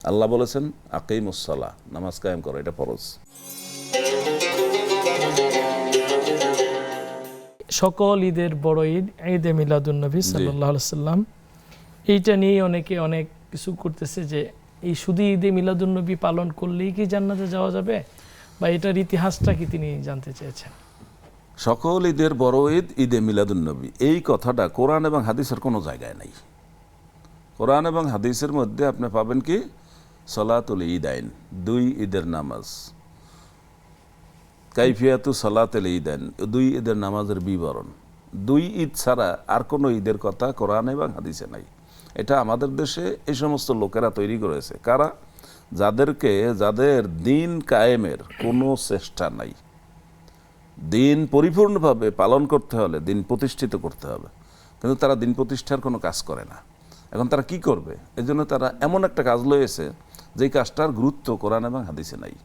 আল্লাহ বলেছেন আকিমুস-সালাহ, নামাজ কায়েম করো, এটা ফরজ। সকল ঈদের বড় ঈদ ঈদে মিলাদুন্নবী সাল্লাল্লাহু আলাইহি সাল্লাম, এইটা নিয়ে অনেকে অনেক কিছু করতেছে যে এই শুধু ঈদে মিলাদুন্নবী পালন করলেই কি জান্নাতে যাওয়া যাবে, বা এটার ইতিহাসটা কি তিনি জানতে চেয়েছেন। সকল ঈদের বড় ঈদ ঈদে মিলাদুন্নবী, এই কথাটা কোরআন এবং হাদিসের কোনো জায়গায় নাই। কোরআন এবং হাদিসের মধ্যে আপনি পাবেন কি সলাতুল ঈদাইন, দুই ঈদের নামাজ, কাইফিয়াতু সলাতুল ঈদাইন, দুই ঈদের নামাজের বিবরণ। দুই ঈদ ছাড়া আর কোনো ঈদের কথা কোরআন এবং হাদিসে নাই। এটা আমাদের দেশে এই সমস্ত লোকেরা তৈরি করেছে। কারা? যাদের দিন কায়েমের কোনো চেষ্টা নাই। দিন পরিপূর্ণভাবে পালন করতে হলে দিন প্রতিষ্ঠিত করতে হবে, কিন্তু তারা দিন প্রতিষ্ঠার কোনো কাজ করে না। এখন তারা কি করবে? এই জন্য তারা এমন একটা কাজ লয়েছে যেই কাজটার গুরুত্ব কোরআন এবং হাদিসে নাই।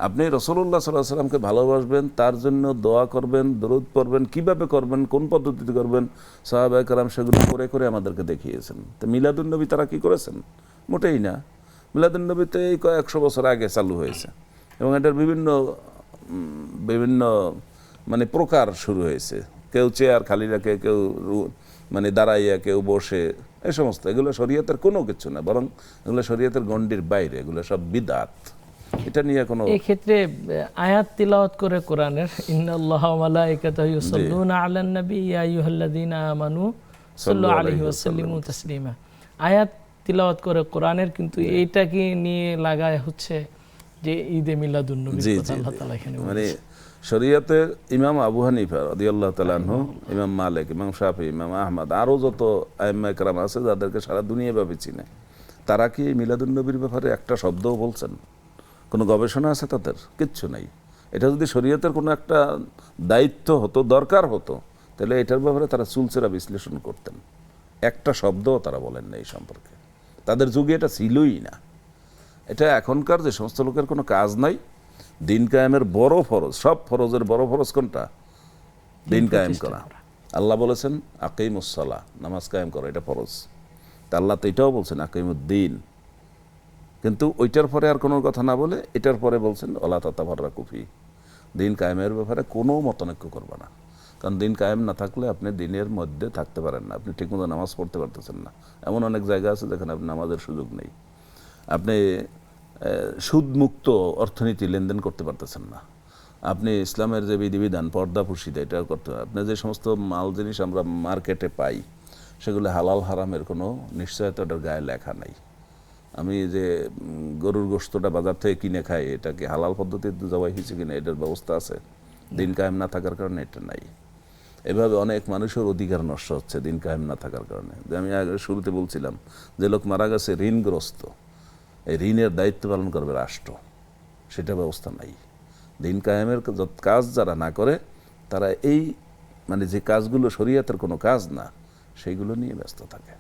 আপনি রাসূলুল্লাহ সাল্লাল্লাহু আলাইহি ওয়াসাল্লামকে ভালোবাসবেন, তার জন্য দোয়া করবেন, দরুদ পড়বেন, কিভাবে করবেন, কোন পদ্ধতিতে করবেন, সাহাবায়ে কেরাম সেগুলো করে করে আমাদেরকে দেখিয়েছেন। তো মিলাদুন্নবী তারা কি করেছেন? মোটেই না। মিলাদুন্নবীতে এই কয়েকশো বছর আগে চালু হয়েছে এবং এটার বিভিন্ন মানে প্রকার শুরু হয়েছে। কেউ চেয়ার খালি রাখে, কেউ মানে দাঁড়াইয়া, কেউ বসে, এই সমস্ত। এগুলো শরীয়তের কোনো কিছু না, বরং এগুলো শরীয়তের গণ্ডির বাইরে, এগুলো সব বিদআত। এটা নিয়ে কোনো এই ক্ষেত্রে আয়াত তিলাওয়াত করে কোরআনের, ইন্নাল্লাহা ওয়া মালাইকাতাহু ইউসাল্লুনা আলান নবী ইয়া আইয়ুহাল্লাযীনা আমানু সাল্লু আলাইহি ওয়া সাল্লিমু তাসলিমা, আয়াত তিলাওয়াত করে কোরআনের, কিন্তু এইটাকে নিয়ে লাগায় হচ্ছে যে ঈদে মিলাদুন্নবীর কথা আল্লাহ তাআলা এখানে মানে শরীয়তের ইমাম আবু হানিফা রাদিয়াল্লাহু তাআলা আনহু, ইমাম মালিক, ইমাম শাফি, ইমাম আহমদ, আরও যত আইম্মা কেরাম আছে যাদেরকে সারা দুনিয়াব্যাপী চিনে, তারা কি মিলাদুন্নবীর ব্যাপারে একটা শব্দও বলছেন? কোনো গবেষণা আছে তাদের? কিচ্ছু নাই। এটা যদি শরীয়তের কোনো একটা দায়িত্ব হতো, দরকার হতো, তাহলে এটার ব্যাপারে তারা চুলচেরা বিশ্লেষণ করতেন। একটা শব্দও তারা বলেন না এই সম্পর্কে। তাদের যুগে এটা ছিলই না। এটা এখনকার যে সমস্ত লোকের কোনো কাজ নাই। দিন কায়েমের বড় ফরজ, সব ফরজের বড় ফরজ কোনটা? দিন কায়েম করা। আল্লাহ বলেছেন আকিমুস-সালাহ, নামাজ কায়েম করা, এটা ফরজ। তা আল্লাহ তো এটাও বলছেন আকিমুদ্দিন, কিন্তু ওইটার পরে আর কোনো কথা না বলে এটার পরে বলছেন ওয়ালা তাতাফাররাকু ফি, দিন কায়েমের ব্যাপারে কোনো মতানৈক্য করবে না। কারণ দিন কায়েম না থাকলে আপনি দিনের মধ্যে থাকতে পারেন না, আপনি ঠিকমতো নামাজ পড়তে পারতেছেন না। এমন অনেক জায়গা আছে যেখানে আপনি নামাজের সুযোগ নেই। আপনি সুদমুক্ত অর্থনীতি লেনদেন করতে পারতেছেন না। আপনি ইসলামের যে বিধিবিধান, পর্দা পুশিদা, এটা করতে হবে। আপনি যে সমস্ত মাল জিনিস আমরা মার্কেটে পাই, সেগুলো হালাল হারামের কোনো নিশ্চয়তা ওটার গায়ে লেখা নাই। আমি যে গরুর গোশতটা বাজার থেকে কিনে খাই, এটা কি হালাল পদ্ধতিতে জবাই হয়েছে কিনা এটার ব্যবস্থা আছে? দিন কায়েম না থাকার কারণে এটা নাই। এভাবে অনেক মানুষের অধিকার নষ্ট হচ্ছে দিন কায়েম না থাকার কারণে। যে আমি আগে শুরুতে বলছিলাম, যে লোক মারা গেছে ঋণগ্রস্ত, এই ঋণের দায়িত্ব পালন করবে রাষ্ট্র, সেটা ব্যবস্থা নাই। দিন কায়েমের কাজ যারা না করে, তারা এই মানে যে কাজগুলো শরীয়তের কোনো কাজ না, সেইগুলো নিয়ে ব্যস্ত থাকে।